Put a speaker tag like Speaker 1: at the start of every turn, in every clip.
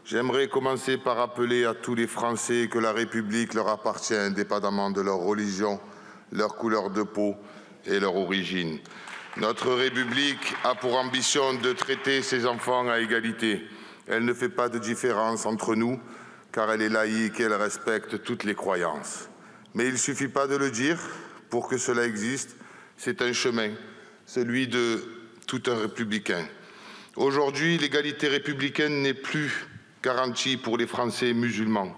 Speaker 1: J'aimerais commencer par rappeler à tous les Français que la République leur appartient indépendamment de leur religion, leur couleur de peau et leur origine. Notre République a pour ambition de traiter ses enfants à égalité. Elle ne fait pas de différence entre nous, car elle est laïque et elle respecte toutes les croyances. Mais il ne suffit pas de le dire pour que cela existe. C'est un chemin, celui de tout un républicain. Aujourd'hui, l'égalité républicaine n'est plus garantie pour les Français musulmans.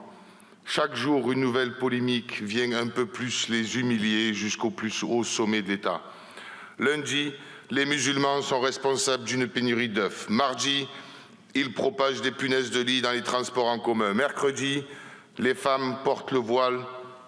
Speaker 1: Chaque jour, une nouvelle polémique vient un peu plus les humilier jusqu'au plus haut sommet de l'État. Lundi, les musulmans sont responsables d'une pénurie d'œufs. Mardi, ils propagent des punaises de lit dans les transports en commun. Mercredi, les femmes portent le voile,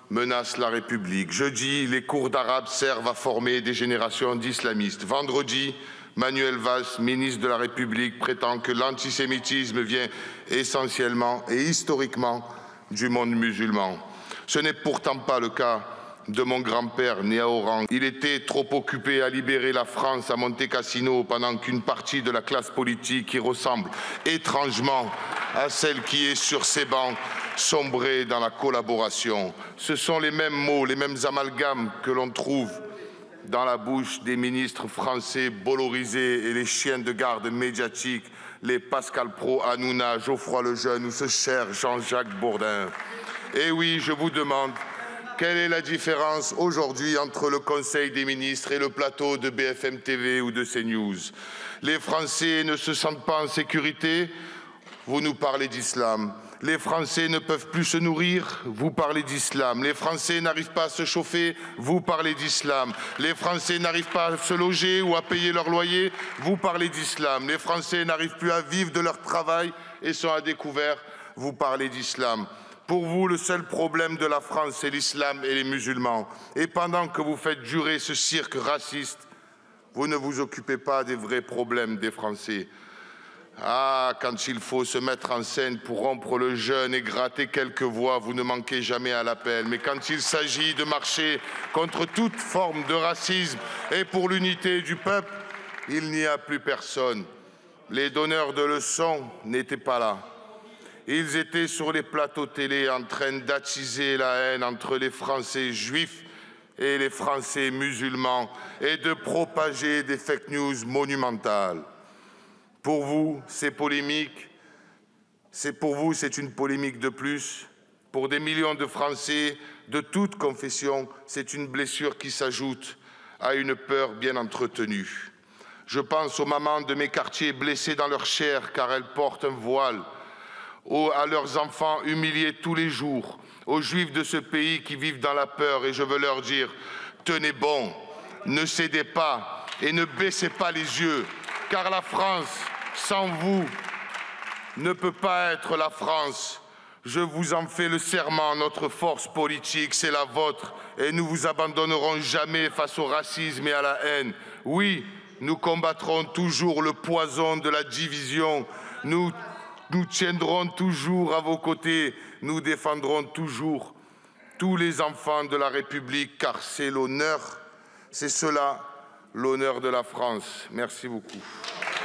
Speaker 1: menacent la République. Jeudi, les cours d'arabe servent à former des générations d'islamistes. Vendredi, Manuel Valls, ministre de la République, prétend que l'antisémitisme vient essentiellement et historiquement du monde musulman. Ce n'est pourtant pas le cas de mon grand-père né à Oran. Il était trop occupé à libérer la France à Monte Cassino pendant qu'une partie de la classe politique qui ressemble étrangement à celle qui est sur ces bancs sombrait dans la collaboration. Ce sont les mêmes mots, les mêmes amalgames que l'on trouve dans la bouche des ministres français bollorisés et les chiens de garde médiatiques, les Pascal Praud, Hanouna, Geoffroy Lejeune ou ce cher Jean-Jacques Bourdin. Et oui, je vous demande, quelle est la différence aujourd'hui entre le Conseil des ministres et le plateau de BFM TV ou de CNews? Les Français ne se sentent pas en sécurité? Vous nous parlez d'islam. Les Français ne peuvent plus se nourrir, vous parlez d'islam. Les Français n'arrivent pas à se chauffer, vous parlez d'islam. Les Français n'arrivent pas à se loger ou à payer leur loyer, vous parlez d'islam. Les Français n'arrivent plus à vivre de leur travail et sont à découvert, vous parlez d'islam. Pour vous, le seul problème de la France, c'est l'islam et les musulmans. Et pendant que vous faites durer ce cirque raciste, vous ne vous occupez pas des vrais problèmes des Français. Ah, quand il faut se mettre en scène pour rompre le jeûne et gratter quelques voix, vous ne manquez jamais à l'appel. Mais quand il s'agit de marcher contre toute forme de racisme et pour l'unité du peuple, il n'y a plus personne. Les donneurs de leçons n'étaient pas là. Ils étaient sur les plateaux télé en train d'attiser la haine entre les Français juifs et les Français musulmans et de propager des fake news monumentales. Pour vous, c'est polémique. Pour vous, c'est une polémique de plus. Pour des millions de Français de toute confession, c'est une blessure qui s'ajoute à une peur bien entretenue. Je pense aux mamans de mes quartiers blessées dans leur chair car elles portent un voile, à leurs enfants humiliés tous les jours, aux Juifs de ce pays qui vivent dans la peur. Et je veux leur dire, tenez bon, ne cédez pas et ne baissez pas les yeux. Car la France, sans vous, ne peut pas être la France. Je vous en fais le serment, notre force politique, c'est la vôtre, et nous vous abandonnerons jamais face au racisme et à la haine. Oui, nous combattrons toujours le poison de la division. Nous tiendrons toujours à vos côtés. Nous défendrons toujours tous les enfants de la République, car c'est l'honneur, c'est cela, l'honneur de la France. Merci beaucoup.